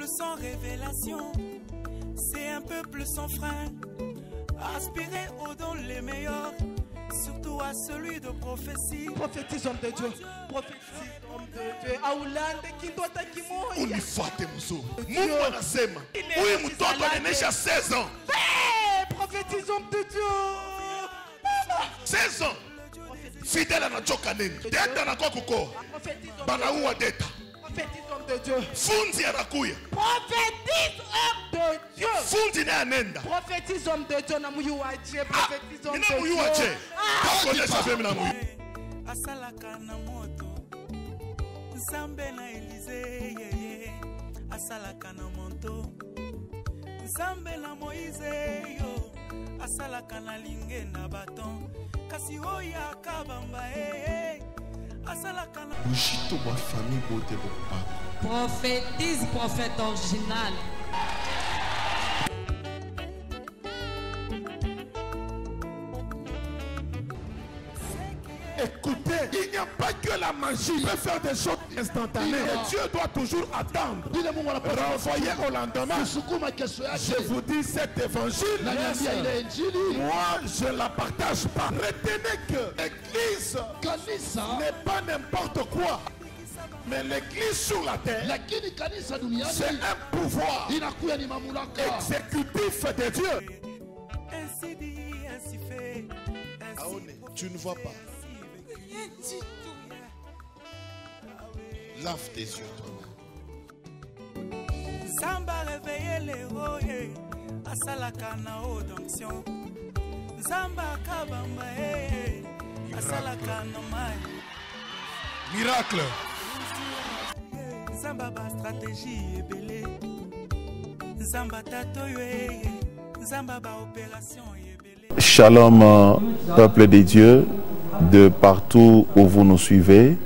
peuple sans révélation, c'est un peuple sans frein. Aspirer aux dons les meilleurs, surtout à celui de prophétie. Prophétise homme de Dieu. Prophétise homme de Dieu. Aulande kindota kimoya. Unifuate mzuri. Mungu anasema huyu mtoto anaenesha 16 ans. Prophétise homme de Dieu. 16 ans. Fidèle anachoka nini? Deta anakuwa kukoa. Banaua deta. Prophétise homme de Dieu. Fundi anakuya. Prophétise homme de Dieu. Fundi naye anenda. Prophétise homme de Dieu na muyu wa Dieu. Prophétise homme de Dieu. Muyu wa Dieu. Takonesha vema na muyu. Asalaka na moto. Nzambe na Elize yeye. Asalaka na moto. Nzambe na Moïse yo. Asalaka na linge na baton. Kasi oya kabamba asalaka na Bushito ba famille bote bo. Prophétise, prophète original. Écoutez, il n'y a pas que la magie qui peut faire des choses instantanées. Et Dieu doit toujours attendre. Renvoyer au lendemain. Je vous dis cet évangile. Moi, je ne la partage pas. Retenez que l'église n'est pas n'importe quoi. Mais l'église sur la terre, c'est un pouvoir exécutif de Dieu. Ainsi dit, ainsi fait. Tu ne vois pas. Lave tes yeux, toi-même. Samba réveiller les royers, asalaka na odonction. Samba kabamba asalaka na mai. Miracle. Samba ba stratégie ebele. Samba tatoyo Samba ba opération ebele. Shalom, peuple de Dieu, de partout où vous nous suivez.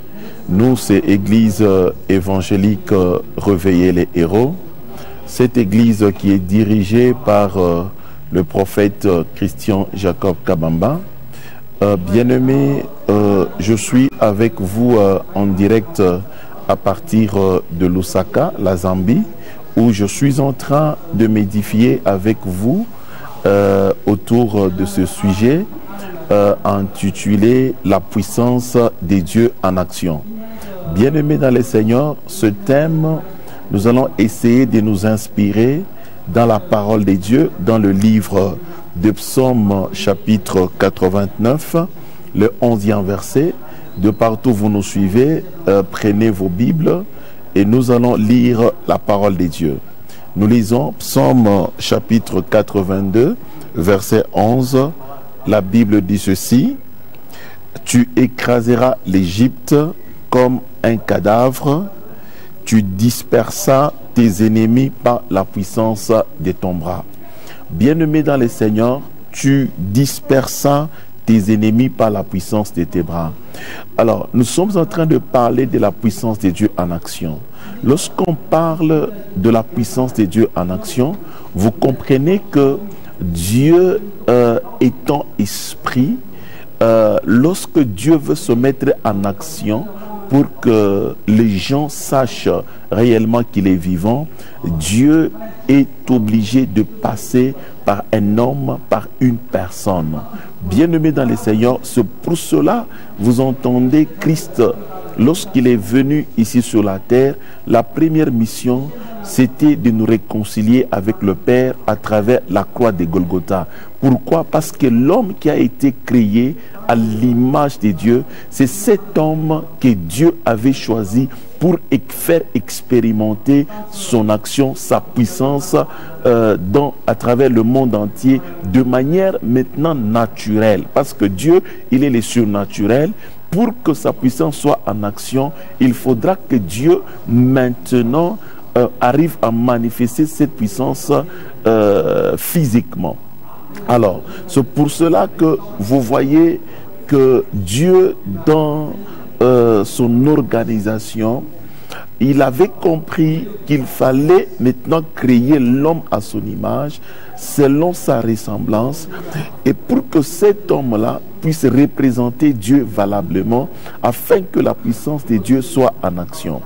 Nous, c'est Église évangélique Réveiller les héros. Cette église qui est dirigée par le prophète Christian Jacob Kabamba. Bien-aimés, je suis avec vous en direct à partir de Lusaka, la Zambie, où je suis en train de m'édifier avec vous autour de ce sujet intitulé « La puissance des dieux en action ». Bien-aimés dans le Seigneur, ce thème, nous allons essayer de nous inspirer dans la parole de Dieu, dans le livre de Psaume chapitre 89, le 11e verset. De partout où vous nous suivez, prenez vos Bibles et nous allons lire la parole de Dieu. Nous lisons Psaume chapitre 82, verset 11. La Bible dit ceci: Tu écraseras l'Égypte comme un cadavre, tu dispersas tes ennemis par la puissance de ton bras. Bien-aimé dans le Seigneur, tu dispersas tes ennemis par la puissance de tes bras. Alors, nous sommes en train de parler de la puissance de Dieu en action. Lorsqu'on parle de la puissance de Dieu en action, vous comprenez que Dieu étant esprit, lorsque Dieu veut se mettre en action pour que les gens sachent réellement qu'il est vivant, Dieu est obligé de passer par un homme, par une personne. Bien-aimés dans le Seigneur, c'est pour cela vous entendez Christ, lorsqu'il est venu ici sur la terre, la première mission, c'était de nous réconcilier avec le Père à travers la croix de Golgotha. Pourquoi? Parce que l'homme qui a été créé à l'image de Dieu, c'est cet homme que Dieu avait choisi pour faire expérimenter son action, sa puissance à travers le monde entier de manière maintenant naturelle. Parce que Dieu, il est le surnaturel. Pour que sa puissance soit en action, il faudra que Dieu maintenant arrive à manifester cette puissance physiquement. Alors, c'est pour cela que vous voyez que Dieu, dans son organisation, il avait compris qu'il fallait maintenant créer l'homme à son image, selon sa ressemblance. Et pour que cet homme-là puisse représenter Dieu valablement, afin que la puissance de Dieu soit en action.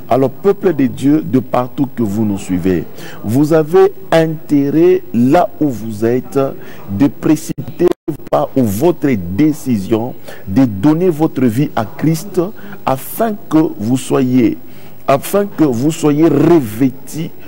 Alors, peuple de Dieu, de partout que vous nous suivez, vous avez intérêt, là où vous êtes, de précipiter pas ou votre décision de donner votre vie à Christ, afin que vous soyez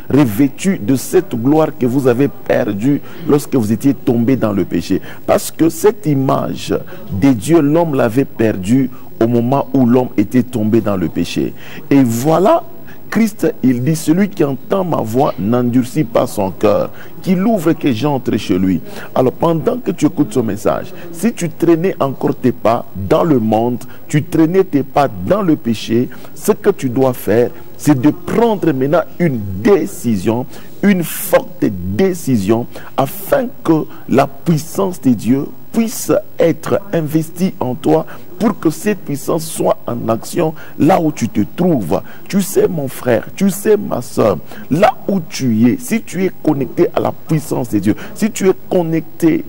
revêtus de cette gloire que vous avez perdue lorsque vous étiez tombé dans le péché. Parce que cette image de Dieu, l'homme l'avait perdue au moment où l'homme était tombé dans le péché. Et voilà, Christ, il dit, celui qui entend ma voix n'endurcit pas son cœur, qu'il ouvre que j'entre chez lui. Alors pendant que tu écoutes ce message, si tu traînais encore tes pas dans le monde, tu traînais tes pas dans le péché, ce que tu dois faire, c'est de prendre maintenant une décision, une forte décision, afin que la puissance de Dieu puisse être investie en toi, pour que cette puissance soit en action là où tu te trouves. Tu sais, mon frère, tu sais, ma soeur, là où tu es, si tu es connecté à la puissance de Dieu, si tu es connecté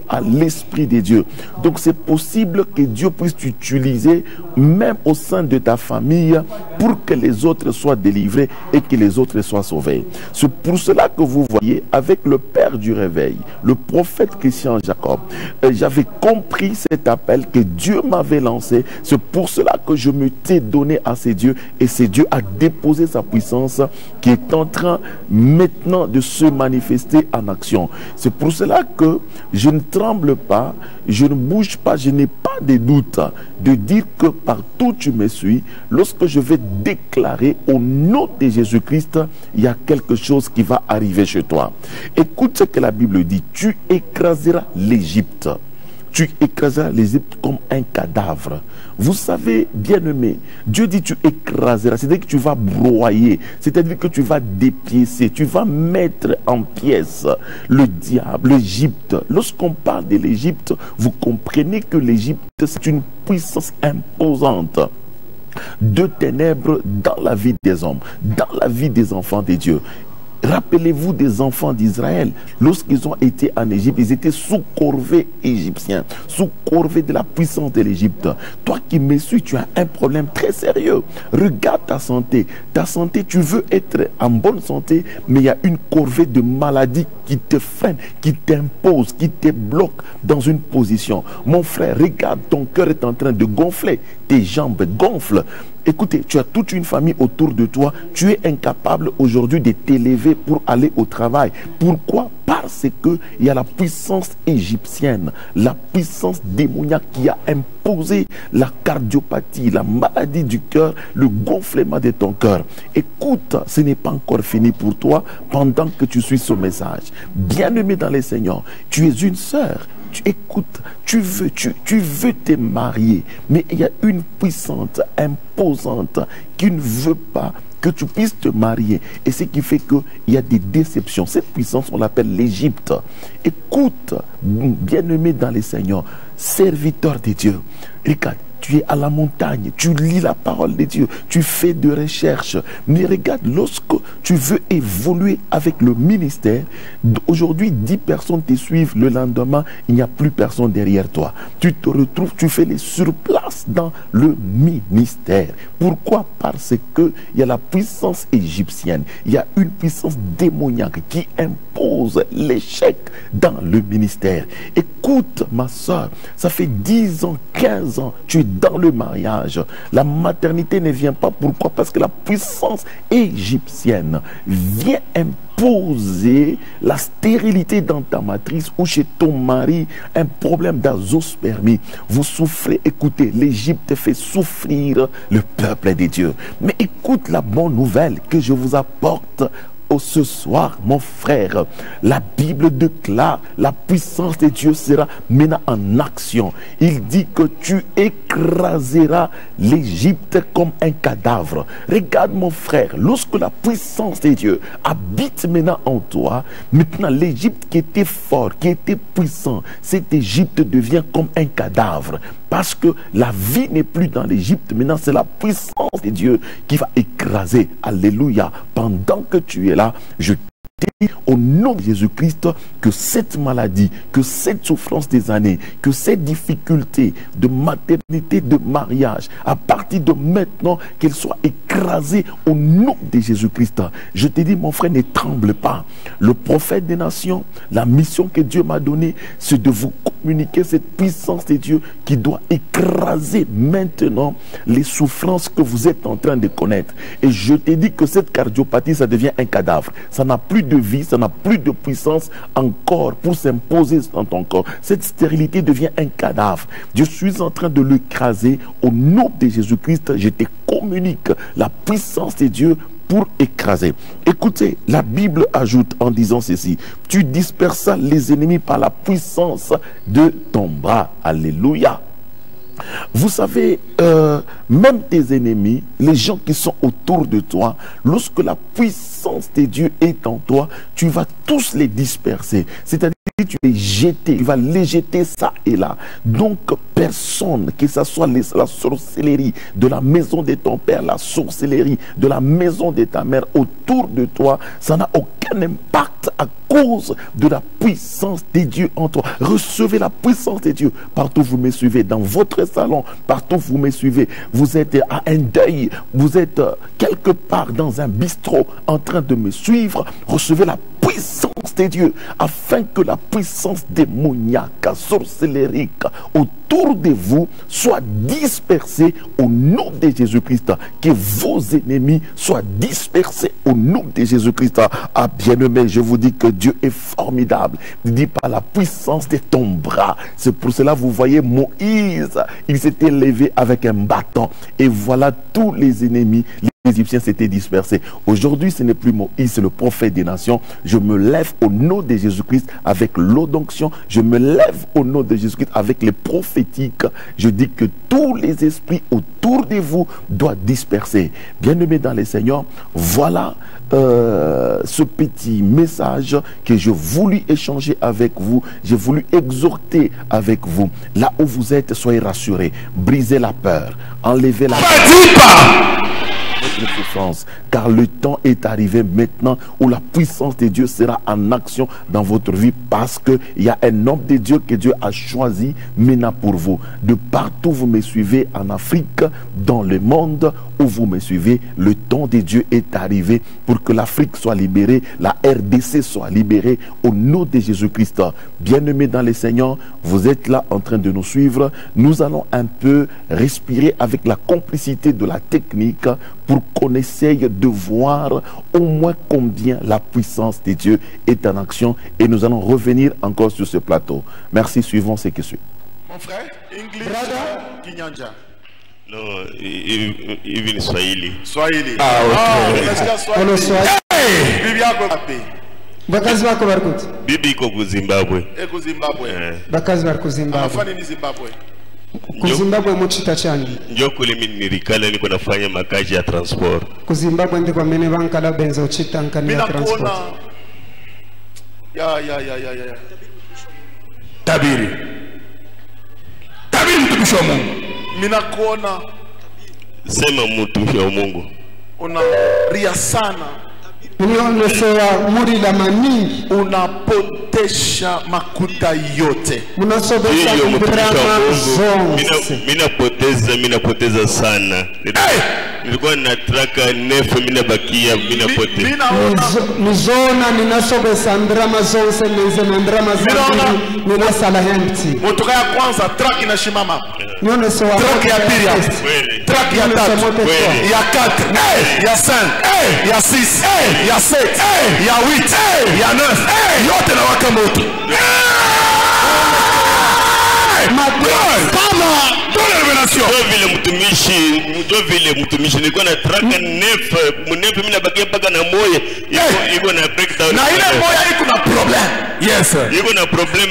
à l'Esprit de Dieu, donc c'est possible que Dieu puisse t'utiliser même au sein de ta famille pour que les autres soient délivrés et que les autres soient sauvés. C'est pour cela que vous voyez, avec le Père du réveil, le prophète Christian Jacob, j'avais compris cet appel que Dieu m'avait lancé. C'est pour cela que je me t'ai donné à ces dieux, et ces dieux a déposé sa puissance qui est en train maintenant de se manifester en action. C'est pour cela que je ne tremble pas, je ne bouge pas, je n'ai pas de doute de dire que partout tu me suis, lorsque je vais déclarer au nom de Jésus-Christ, il y a quelque chose qui va arriver chez toi. Écoute ce que la Bible dit: tu écraseras l'Égypte. Tu écraseras l'Égypte comme un cadavre. Vous savez, bien-aimé, Dieu dit tu écraseras, c'est-à-dire que tu vas broyer, c'est-à-dire que tu vas dépiécer, tu vas mettre en pièces le diable, l'Égypte. Lorsqu'on parle de l'Égypte, vous comprenez que l'Égypte, c'est une puissance imposante de ténèbres dans la vie des hommes, dans la vie des enfants de Dieu. Rappelez-vous des enfants d'Israël, lorsqu'ils ont été en Égypte, ils étaient sous corvée égyptien, sous corvée de la puissance de l'Égypte. Toi qui me suis, tu as un problème très sérieux. Regarde ta santé. Ta santé, tu veux être en bonne santé, mais il y a une corvée de maladie qui te freine, qui t'impose, qui te bloque dans une position. Mon frère, regarde, ton cœur est en train de gonfler, tes jambes gonflent. Écoutez, tu as toute une famille autour de toi. Tu es incapable aujourd'hui de t'élever pour aller au travail. Pourquoi? Parce qu'il y a la puissance égyptienne, la puissance démoniaque qui a imposé la cardiopathie, la maladie du cœur, le gonflement de ton cœur. Écoute, ce n'est pas encore fini pour toi pendant que tu suis ce message. Bien-aimé dans les Seigneurs, tu es une sœur. Écoute, tu veux te marier, mais il y a une puissance imposante qui ne veut pas que tu puisses te marier. Et ce qui fait qu'il y a des déceptions. Cette puissance, on l'appelle l'Égypte. Écoute, bien-aimé dans les Seigneurs, serviteur de Dieu, regarde, tu es à la montagne, tu lis la parole de Dieu, tu fais des recherches. Mais regarde, lorsque tu veux évoluer avec le ministère, aujourd'hui 10 personnes te suivent, le lendemain, il n'y a plus personne derrière toi. Tu te retrouves, tu fais les surplaces dans le ministère. Pourquoi? Parce qu'il y a la puissance égyptienne, il y a une puissance démoniaque qui impose l'échec dans le ministère. Écoute, ma soeur, ça fait 10 ans, 15 ans, tu es dans le mariage. La maternité ne vient pas. Pourquoi? Parce que la puissance égyptienne vient imposer la stérilité dans ta matrice ou chez ton mari, un problème d'azospermie. Vous souffrez. Écoutez, l'Égypte fait souffrir le peuple de Dieu. Mais écoute la bonne nouvelle que je vous apporte ce soir, mon frère. La Bible déclare la puissance de Dieu sera maintenant en action. Il dit que tu écraseras l'Égypte comme un cadavre. Regarde, mon frère, lorsque la puissance de Dieu habite maintenant en toi, maintenant l'Égypte qui était fort, qui était puissant, cette Égypte devient comme un cadavre. Parce que la vie n'est plus dans l'Égypte. Maintenant, c'est la puissance de Dieu qui va écraser. Alléluia. Pendant que tu es là, je au nom de Jésus-Christ, que cette maladie, que cette souffrance des années, que cette difficulté de maternité, de mariage, à partir de maintenant, qu'elle soit écrasée au nom de Jésus-Christ. Je te dis, mon frère, ne tremble pas. Le prophète des nations, la mission que Dieu m'a donnée, c'est de vous communiquer cette puissance de Dieu qui doit écraser maintenant les souffrances que vous êtes en train de connaître. Et je te dis que cette cardiopathie, ça devient un cadavre. Ça n'a plus de vie, ça n'a plus de puissance encore pour s'imposer dans ton corps. Cette stérilité devient un cadavre. Je suis en train de l'écraser au nom de Jésus-Christ. Je te communique la puissance de Dieu pour écraser. Écoutez, la Bible ajoute en disant ceci: tu dispersas les ennemis par la puissance de ton bras. Alléluia. Vous savez, même tes ennemis, les gens qui sont autour de toi, lorsque la puissance de Dieu est en toi, tu vas tous les disperser. C'est-à-dire que tu les jeter, tu vas les jeter ça et là. Donc personne, que ce soit la sorcellerie de la maison de ton père, la sorcellerie de la maison de ta mère autour de toi, ça n'a aucun impact à cause de la puissance de Dieu en toi. Recevez la puissance de Dieu partout où vous me suivez, dans votre salon, partout où vous me suivez. Vous êtes à un deuil, vous êtes quelque part dans un bistrot en train de me suivre. Recevez la puissance de Dieu afin que la puissance démoniaque, sorcellérique autour de vous soit dispersée au nom de Jésus-Christ. Que vos ennemis soient dispersés au nom de Jésus-Christ. Ah, bien-aimé, je vous dis que Dieu est formidable. Il dit par la puissance de ton bras. C'est pour cela vous voyez Moïse, il s'était levé avec un bâton et voilà tous les ennemis. Les Égyptiens s'étaient dispersés. Aujourd'hui, ce n'est plus Moïse, c'est le prophète des nations. Je me lève au nom de Jésus-Christ avec l'eau d'onction. Je me lève au nom de Jésus-Christ avec les prophétiques. Je dis que tous les esprits autour de vous doivent disperser. Bien-aimés dans les Seigneurs, voilà ce petit message que je voulus échanger avec vous. J'ai voulu exhorter avec vous. Là où vous êtes, soyez rassurés. Brisez la peur. Enlevez la peur. Souffrance, car le temps est arrivé maintenant où la puissance de Dieu sera en action dans votre vie, parce qu'il y a un homme de Dieu que Dieu a choisi maintenant pour vous. De partout où vous me suivez, en Afrique, dans le monde où vous me suivez, le temps de Dieu est arrivé pour que l'Afrique soit libérée, la RDC soit libérée au nom de Jésus-Christ. Bien-aimés dans les Seigneurs, vous êtes là en train de nous suivre. Nous allons un peu respirer avec la complicité de la technique pour qu'on essaye de voir au moins combien la puissance de Dieu est en action, et nous allons revenir encore sur ce plateau. Merci, suivons ce qui suit. Mon frère, English, Kinyanja. Non, even Swahili. Swahili. Ah, ok. Bakazi wako barikuti. Bibi iko ku Zimbabwe. Eko Zimbabwe. Bakazi bari ku Zimbabwe. Anafanya ni Zimbabwe. Ku Zimbabwe muchita chani. Njo kule mimi nilikala niko nafanya makazi ya transport. Ku Zimbabwe ndiko mene bankala benzo chita nkani ya transport. Ya. Tabiri mtumishi wa Mungu. Mina kuona. Sema mtumishi wa Mungu. Una ria sana. Unionesea muri la maningi. Unapotesha makuta yote. Unasobesha drama zonse. Mina poteza sana. Nilikuwa natraka nefu, mina bakia, mina pote. Nizona ninasobesha drama zonse, nizena drama zangu, ninasala hempti. Motoka ya kwanza, track inashimama. Nionesea track ya pili, track ya tatu, ya 4, ya 5, ya 6, ya 7, ya 8, ya 9, yote na waka moto. Ndio vile mtumishi nilikuwa na traka nefu mimi nabakia mpaka na moyo iko na breakdown, na ile moyo iko na problem. Yes sir, iko na problem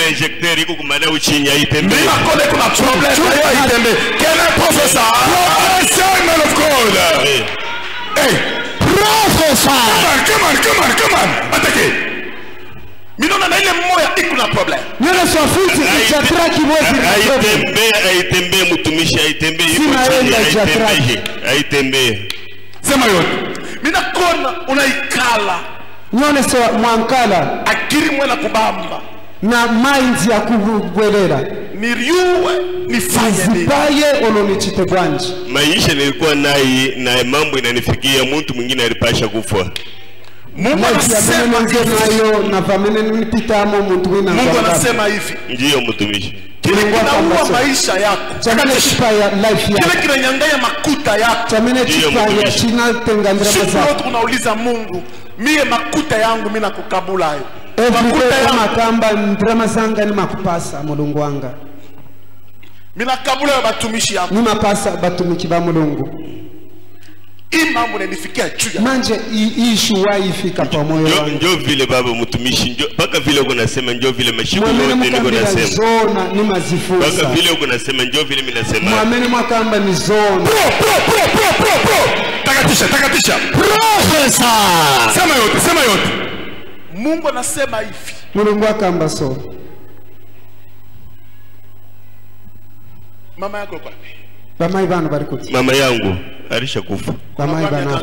injecteur iko kumana uchinya itembe. Mimi nakole kuna problem na itembe. Can I professor? Professor man of God. Hey, professor. Come on. Atake. Minona na ile moya iko na problem. Nyono sofuti ichatraki mwezi. Aitembe mtumishi aitembe itembe. Sema yote. Mina kona unaikala nyone so mwankala akiri mwela kubamba na mind ya kubwelera niriuwe nifanye zipaye olonichite bwanji. Maisha nilikuwa na mambo inanifikia mtu mwingine alipasha kufa. Mungu anasema nayo na vamene nipitamo muntu wina. Mungu anasema hivi. Ndiyo mtumishi. Kile kinaua maisha yako. Chamene chipa ya life yako. Kile kinanyang'anya makuta yako. Chamene chipa ya china tengandira maza. Sisi tunauliza Mungu, mie makuta yangu mimi nakukabula hayo. Makuta yangu makamba ndrama zanga ni makupasa mulungu wanga. Mimi nakabula ya batumishi yako. Ni mapasa batumiki ba mulungu. Hii mambo inanifikia juu ya manje issue waifika pa moyo wangu. Njoo vile baba mtumishi, njoo paka vile uko nasema, njoo vile mashiko yote niko nasema. Zona ni mazifusa. Paka vile uko nasema, njoo vile mimi nasema. Mwameni mwakamba ni zona. Pro. Takatisha. Profesa. Sema yote. Mungu anasema hivi. Mulungu akamba so. Mama yako kwa wapi? Mama ibano barikuti. Mama yangu alisha kufa. Mama ibano.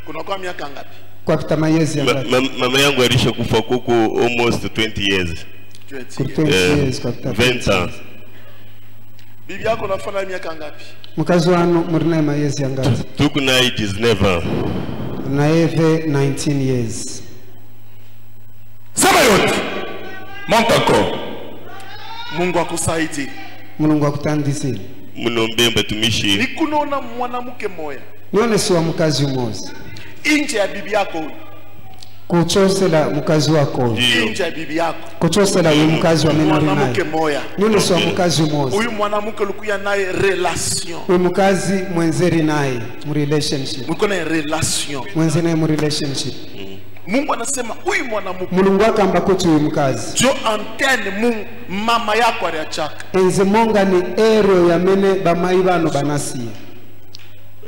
Kuna kwa miaka ngapi? Kwa pita mayezi ngapi? Mama yangu alisha kufa kuko almost 20 years. 20 years kwa pita 20 ans. Bibi yako nafanya miaka ngapi? Mkazi wanu murina mayezi ngapi? Tuko na 19 na eve 19 years. Sema yote. Montako. Mungu akusaidie. Mulungu akutandisi. Munombe batumishi. Nikunaona mwanamke moya. Nione si wa mkazi mmoja. Inje ya bibi yako huyu. Kuchosela mkazi wako. Inje ya bibi yako. Kuchosela huyu mkazi wa menori naye. Mwanamke moya. Nione si wa mkazi mmoja. Huyu mwanamke ulikuwa naye relation. Huyu mkazi mwenzeri naye mu relationship. Mko na relation. Mwenzi naye mu relationship. Mungu anasema huyu mwanamke. Mulungu akamba kuti huyu mkazi. Jo antene Mungu mama yako aliachaka. Enze monga ni ero ya mene bamai bano banasi.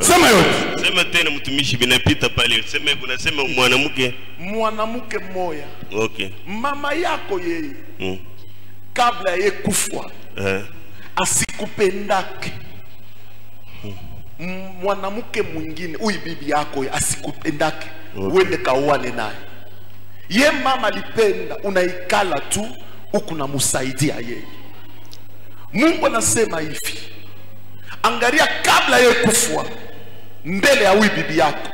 Sema yote. Sema tena mtumishi binapita pale. Sema unasema mwanamke moya. Okay. Mama yako yeye. Kabla yeye kufa. Asikupendake. Mwanamke mwingine huyu bibi yako asikupendake. Uende kaoane naye. Ye mama alipenda unaikala tu huku na musaidia yeye. Mungu anasema hivi. Angalia kabla yeye kufa mbele ya huyu bibi yako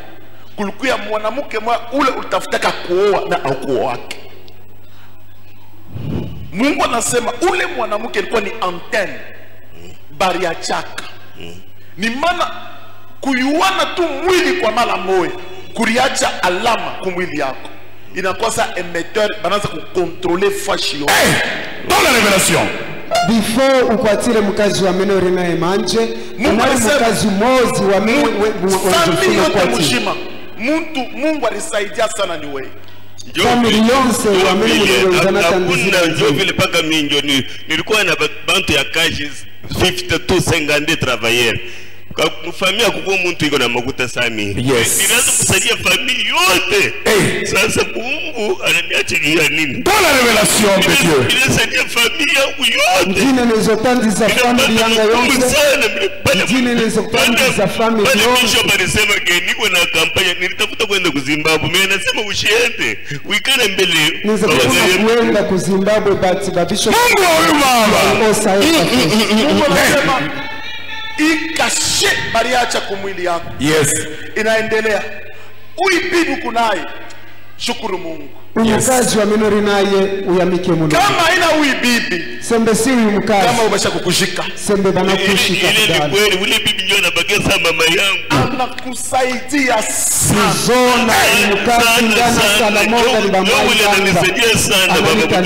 kulikuwa mwanamke ule utafutaka kuoa na akuoa wake. Mungu anasema ule mwanamke alikuwa ni antenne baria chaka. Ni maana kuyuana tu mwili kwa mara moja kuriacha alama kwa mwili yako inakosa emetteur banaanza kukontrole fashi yote. Dans la révélation before ukwatile mkazi wa menori naye manje mkazi mozi wa family yote mshima Mungu alisaidia sana ni wewe. Family yonse wa menori hakuna njoo vile paka minjo nilikuwa na bantu ya kazi 52 travailleurs. Kwa familia kuko mtu iko na makuta sami. Yes. Ninaanza kusaidia familia yote. Sasa Mungu ananiachilia nini? Dans la révélation de Dieu. Ninasaidia familia yote. Jina nilizopandi za familia yanga yote. Jina nilizopandi za familia yote. Bishop alisema ke niko na kampanya nilitafuta kwenda ku Zimbabwe. Mimi nasema usiende. Uikane mbele. Nilizopenda kwenda ku Zimbabwe but bishop. Mungu huyu baba. Mungu anasema ikashe bariacha kwa mwili yako. Yes. Inaendelea. Uibibu kunaye. Shukuru Mungu. Mkazi wa menori naye uyamike Mungu. Kama ina uibibi. Sembe si mkazi. Kama umesha kukushika. Sembe banakushika. Ile ni kweli ule bibi ndio anabageza mama yangu. Anakusaidia sana. Zona mkazi ndana salamonga ni bamai. Yule ananisaidia sana baba.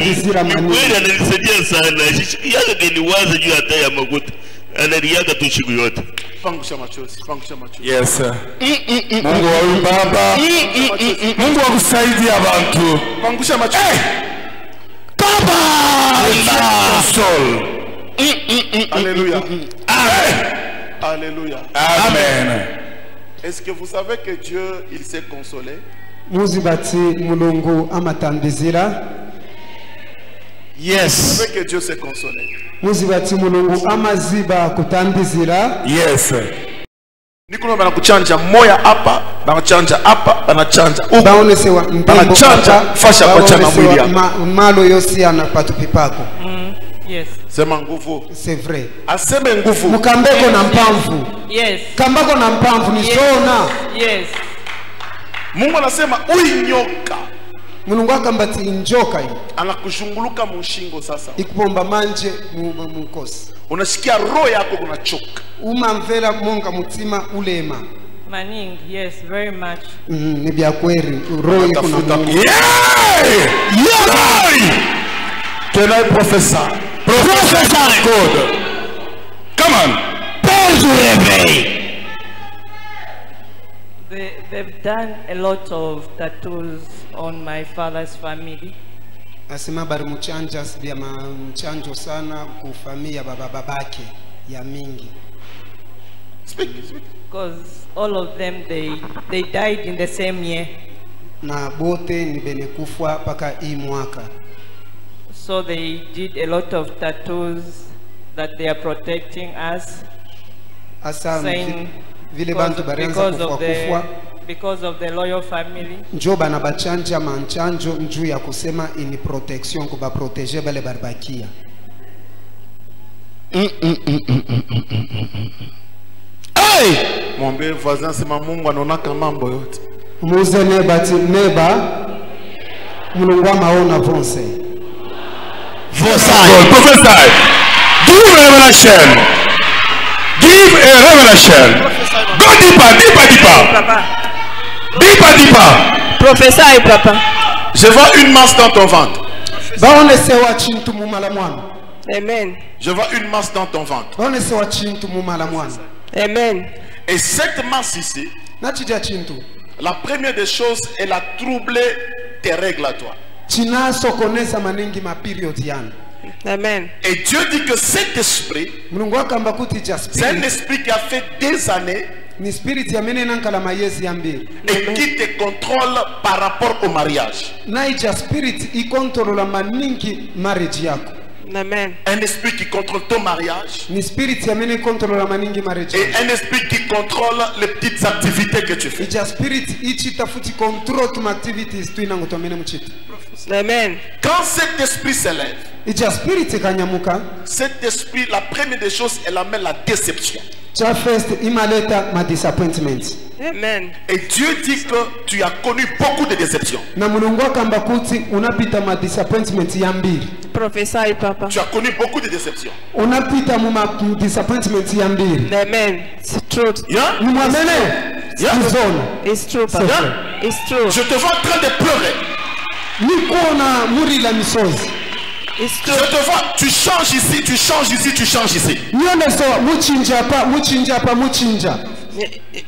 Ni kweli ananisaidia sana. Yale ni waza juu hata ya makuta. Anariaga tu siku yote. Pangusha machozi. Yes sir. Mungu wa baba. Mungu akusaidia abantu. Pangusha machozi. Baba! Soul. Alléluia. Alléluia. Amen. Est-ce que vous savez que Dieu il s'est consolé? Muzibati mulungu amatandizira. Yes. Vous savez que Dieu s'est consolé. Muzibati mulungu amaziba kutandizira. Yes. Nikuno banakuchanja moya hapa, banachanja hapa, banachanja huko. baonesewa mpembo Banachanja fasha kwa chana mwili yako. malo yosi ana patupipako. Yes. Sema nguvu. C'est vrai. Aseme nguvu. Mukambeko na mpamvu. Yes. Kambako na mpamvu ni Yes. sona. Yes. Mungu anasema uinyoka. Mulungu akambati injoka hii. Anakushunguluka mushingo sasa. Ikupomba manje mukosi. Unasikia roho yako kunachoka. Umamvela monga mutima ulema. Maning, yes, very much. Ni bya kweli. Roho iko na Mungu. Yeah! Can I prophesy? Prophesy. Good. Come on. Père du réveil. They've done a lot of tattoos on my father's family. Asema bari mchanja bya mchanjo sana kufamia babake ya mingi. Speak. Because all of them, they died in the same year. Na bote ni benekufwa paka hii mwaka. So they did a lot of tattoos that they are protecting us, Asa saying vile bantu barenza kufwa because of the loyal family. njo bana bachanja manchanjo njuu ya kusema ini protection kuba proteger bale barbakia. Hey! Mwambie voisin sema Mungu anaonaka mambo yote. Muze neba Mulungu amaona vonse. Prophesy. Give revelation. Give a revelation. Go deeper. Papa. Deeper. Prophesy, Papa. Je vois une masse dans ton ventre. Baonesewa chintu mumala mwana. Amen. Je vois une masse dans ton ventre. Baonesewa chintu mumala mwana. Amen. Et cette masse ici, Nachija chintu. la première des choses, elle a troublé tes règles à toi. China sokonesa maningi ma period yana. Amen. Et Dieu dit que cet esprit, Mulungu akamba kuti ja c'est un spirit. esprit qui a fait des années Ni spirit ya mene nankala mayezi ya mbili. et qui te contrôle par rapport au mariage. Na ija spirit ikontrolola maningi marriage yako. Amen. Un esprit qui contrôle ton mariage Ni spirit ya mene kontrola maningi marriage et yako. un esprit qui contrôle les petites activités que tu fais. Ija spirit ichi tafuti control to activities tu inangu tomene mchiti. Amen. Quand cet esprit s'élève, Ija spirit kanyamuka. cet esprit, la première des choses, elle amène la déception. Cha first imaleta ma disappointment. Amen. Et Dieu dit que tu as connu beaucoup de déceptions. Na Mulungu akamba kuti unapita ma disappointment ya mbili. Prophesy, Papa. Tu as connu beaucoup de déceptions. Unapita mu ma disappointment ya mbili. Amen. It's true. Yeah? Mwamene. Yeah. Izona. It's true, Papa. Yeah? It's true. Je te vois en train de pleurer. Nikona muri la misozi. It's Je true. te vois, tu changes ici, tu changes ici, tu changes ici. Nione sawa muchinja pa muchinja.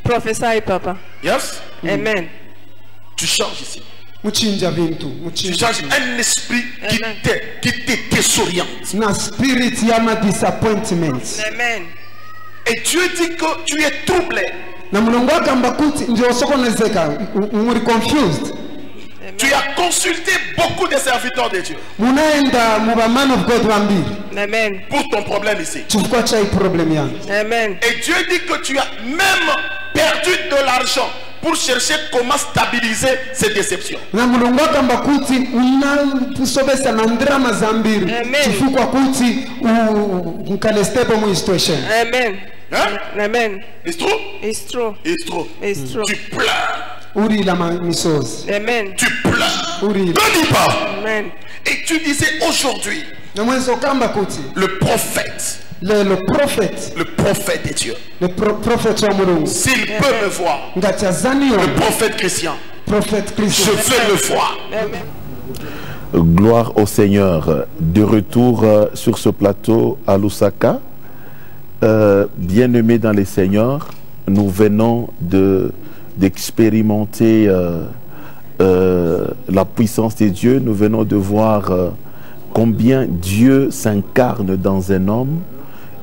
Prophesy, Papa. Yes? Amen. Tu changes ici. Muchinja vintu. Tu Muchinja. changes un esprit Amen. qui te désoriente. Na spirit ya ma disappointment. Amen. Et Dieu dit que tu es troublé. Na Mulungu akamba kuti ndio sokonezeka muri confused. Tu as consulté beaucoup de serviteurs de Dieu Munaenda mu ba man of God wambili. Amen. pour ton problème ici. Chukua chai problem yangu. Amen. Et Dieu dit que tu as même perdu de l'argent pour chercher comment stabiliser ces déceptions. Na Mulungu akamba kuti unasobesa na ndrama za mbili. Amen. Chifukwa kuti ukale stable mu situation. Amen. Hein? Amen. It's true? It's true. It's true. It's true. Tu pleures. Uri la misozi. Amen. Tu pleures. Uri. Ne dis pas. Amen. Et tu disais aujourd'hui, Na mwenzo kamba kuti le prophète le prophète de Dieu, prophète wa Mulungu s'il peut me voir, ngachazaniyo le prophète chrétien, prophète je Christ. vais le voir. Amen. Gloire au Seigneur. De retour sur ce plateau à Lusaka. Bien-aimés dans les Seigneurs, nous venons d'expérimenter la puissance de Dieu. Nous venons de voir combien Dieu s'incarne dans un homme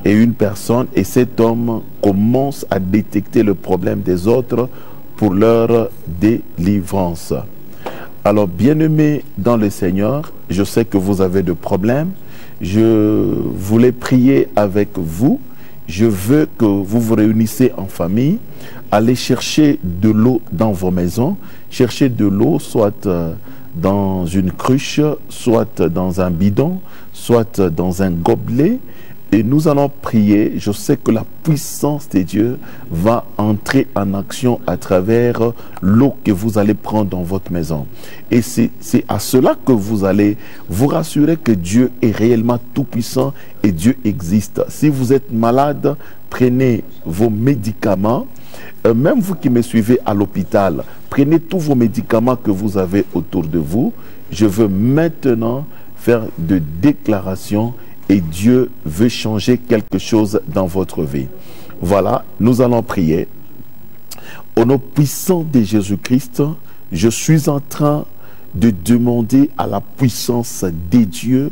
et une personne, et cet homme commence à détecter le problème des autres pour leur délivrance. Alors, bien-aimés dans le Seigneur, je sais que vous avez des problèmes. Je voulais prier avec vous. je veux que vous vous réunissez en famille, allez chercher de l'eau dans vos maisons, cherchez de l'eau soit dans une cruche, soit dans un bidon, soit dans un gobelet, et nous allons prier. Je sais que la puissance de Dieu va entrer en action à travers l'eau que vous allez prendre dans votre maison. Et c'est à cela que vous allez vous rassurer que Dieu est réellement tout-puissant et Dieu existe. Si vous êtes malade, prenez vos médicaments. Même vous qui me suivez à l'hôpital, prenez tous vos médicaments que vous avez autour de vous. Je veux maintenant faire de déclarations et Dieu veut changer quelque chose dans votre vie. Voilà, nous allons prier. Au nom puissant de Jésus-Christ, je suis en train de demander à la puissance des dieux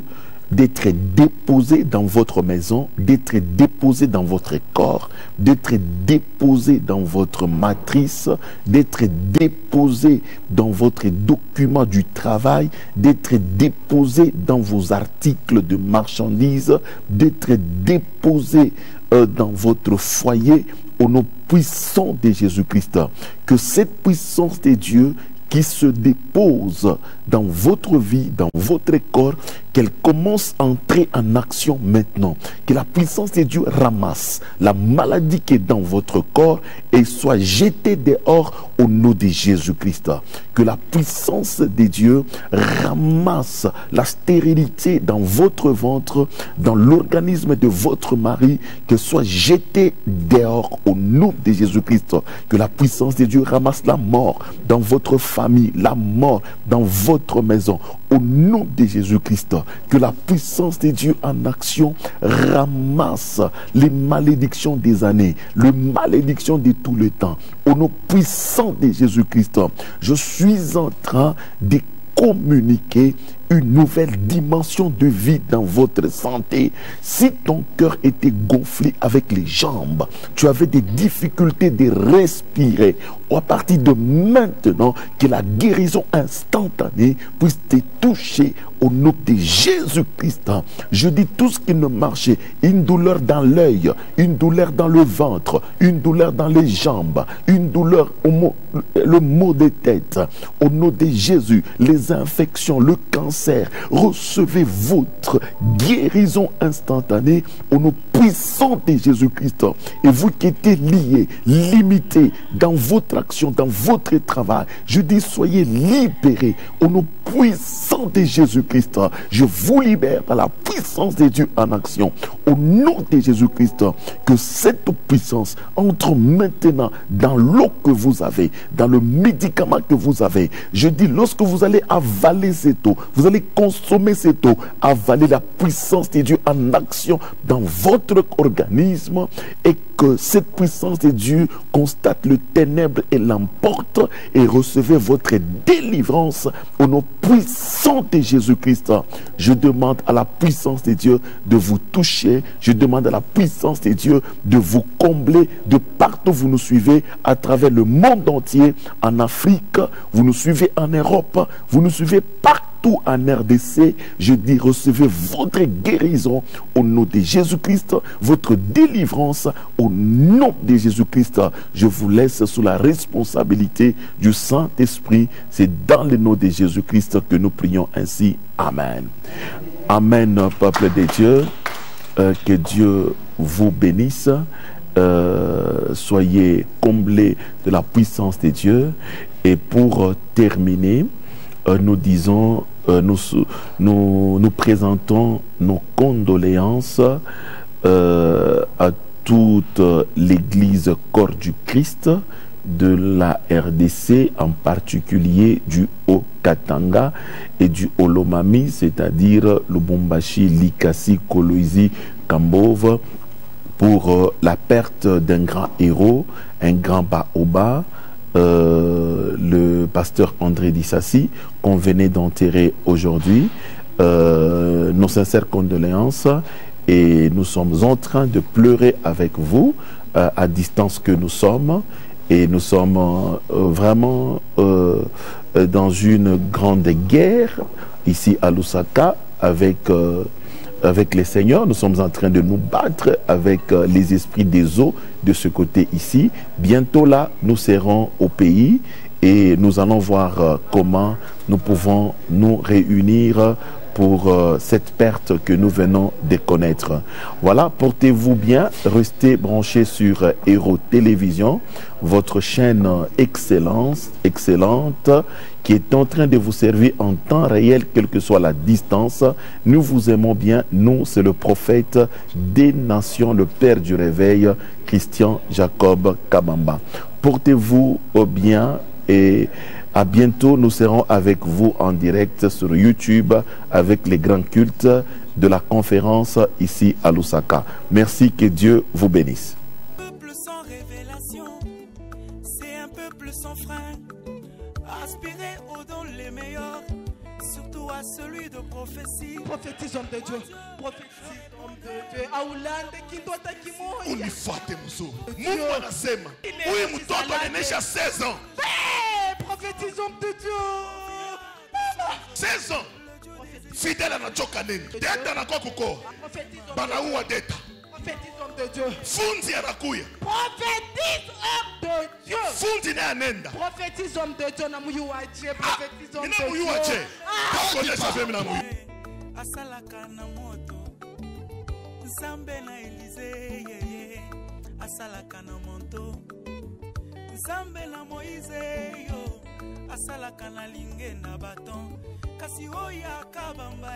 d'être déposé dans votre maison, d'être déposé dans votre corps, d'être déposé dans votre matrice, d'être déposé dans votre document du travail, d'être déposé dans vos articles de marchandises, d'être déposé dans votre foyer au nom puissant de Jésus-Christ. Que cette puissance de Dieu qui se dépose dans votre vie, dans votre corps, qu'elle commence à entrer en action maintenant. Que la puissance de Dieu ramasse la maladie qui est dans votre corps et soit jetée dehors au nom de Jésus-Christ. Que la puissance de Dieu ramasse la stérilité dans votre ventre, dans l'organisme de votre mari, que soit jetée dehors au nom de Jésus-Christ. Que la puissance de Dieu ramasse la mort dans votre famille, la mort dans votre maison, au nom de Jésus-Christ. Que la puissance de Dieu en action ramasse les malédictions des années, les malédictions de tout le temps. Au nom puissant de Jésus-Christ, je suis en train de communiquer une nouvelle dimension de vie dans votre santé. Si ton cœur était gonflé avec les jambes, tu avais des difficultés de respirer, à partir de maintenant, que la guérison instantanée puisse te toucher au nom de Jésus-Christ. Je dis tout ce qui ne marchait, une douleur dans l'œil, une douleur dans le ventre, une douleur dans les jambes, une douleur le maux de tête, au nom de Jésus, les infections, le cancer, recevez votre guérison instantanée au nom puissant de Jésus-Christ. Et vous qui êtes liés, limités dans votre action, dans votre travail, je dis soyez libérés au nom puissant de Jésus-Christ. Je vous libère par la puissance de Dieu en action au nom de Jésus-Christ. Que cette puissance entre maintenant dans l'eau que vous avez, dans le médicament que vous avez. Je dis, lorsque vous allez avaler cette eau, vous allez consommer cette eau, avaler la puissance de Dieu en action dans votre organisme, et que cette puissance de Dieu constate le ténèbre et l'emporte, et recevez votre délivrance au nom puissant de Jésus-Christ. Je demande à la puissance de Dieu de vous toucher. Je demande à la puissance de Dieu de vous combler de partout où vous nous suivez à travers le monde entier, en Afrique, vous nous suivez en Europe, vous nous suivez partout en RDC. Je dis, recevez votre guérison au nom de Jésus-Christ, votre délivrance au nom de Jésus-Christ. Je vous laisse sous la responsabilité du Saint-Esprit. C'est dans le nom de Jésus-Christ que nous prions ainsi. Amen. Amen, peuple de Dieu. Que Dieu vous bénisse. Soyez comblés de la puissance de Dieu. Et pour terminer, nous disons, nous présentons nos condoléances à toute l'Église Corps du Christ de la RDC, en particulier du Haut-Katanga et du Olomami, c'est-à-dire Lubumbashi, Likasi, Kolwezi, Kambove, pour la perte d'un grand héros, un grand baobab, le pasteur André Dissassi, qu'on venait d'enterrer aujourd'hui. Nos sincères condoléances, et nous sommes en train de pleurer avec vous à distance que nous sommes, et nous sommes vraiment dans une grande guerre ici à Lusaka avec avec les seigneurs, nous sommes en train de nous battre avec les esprits des eaux de ce côté ici. Bientôt là, nous serons au pays et nous allons voir comment nous pouvons nous réunir pour cette perte que nous venons de connaître. Voilà, portez-vous bien, restez branchés sur Héros Télévision, votre chaîne excellente, qui est en train de vous servir en temps réel, quelle que soit la distance. Nous vous aimons bien, nous, c'est le prophète des nations, le Père du réveil, Christian Jacob Kabamba. Portez-vous bien et à bientôt, nous serons avec vous en direct sur YouTube avec les grands cultes de la conférence ici à Lusaka. Merci, que Dieu vous bénisse. Un peuple sans révélation, c'est un peuple sans frein. Aspirez aux dons les meilleurs, surtout à celui de prophétie. Prophétise homme de Dieu. Prophétise homme de Dieu. Aulande kindota kimoya. Unifuate mzuri. Mungu anasema, huyu mtoto anaenesha 16 ans. Prophétise homme de Dieu. 16 ans. Fidèle anachoka nini? Deta anakuwa kukoa. Banaua deta. Prophétise homme de Dieu. Funzi anakuya. Prophétise homme de Dieu. Funzi naye anenda. Prophétise homme de Dieu na muyu waje. Prophétise homme de Dieu. Nina muyu waje. Kakonesha vema na muyu. Asalaka na moto, Nzambe na Elize, asalaka na monto, Nzambe na Moïse yo, asalaka na linge na baton, kasi oya kabamba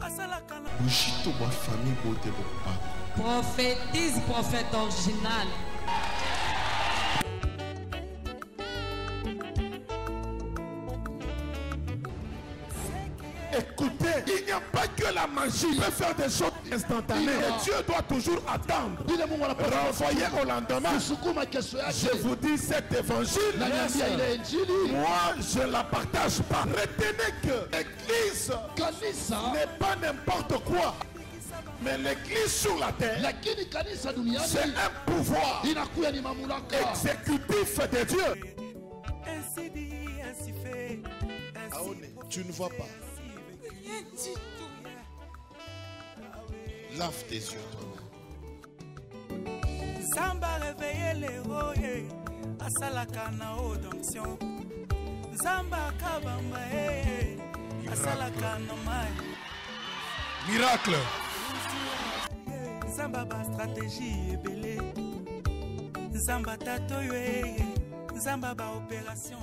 asalaka na Bujito ba famille bote bo. Prophétise, prophète original. Écoutez, il n'y a pas que la magie qui peut faire des choses instantanées. Et Dieu doit toujours attendre. Renvoyer au lendemain. Je vous dis cet évangile. Moi, je ne la partage pas. Retenez que l'église n'est pas n'importe quoi. Mais l'église sur la terre, c'est un pouvoir exécutif de Dieu. ainsi dit, ainsi fait, ainsi Tu ne vois pas. Lave tes yeux, toi. Zamba réveiller les royers, asalaka na odonction. Zamba kabamba asalaka na mai. Miracle. Zamba ba stratégie ebele. Zamba tato yo Zamba ba opération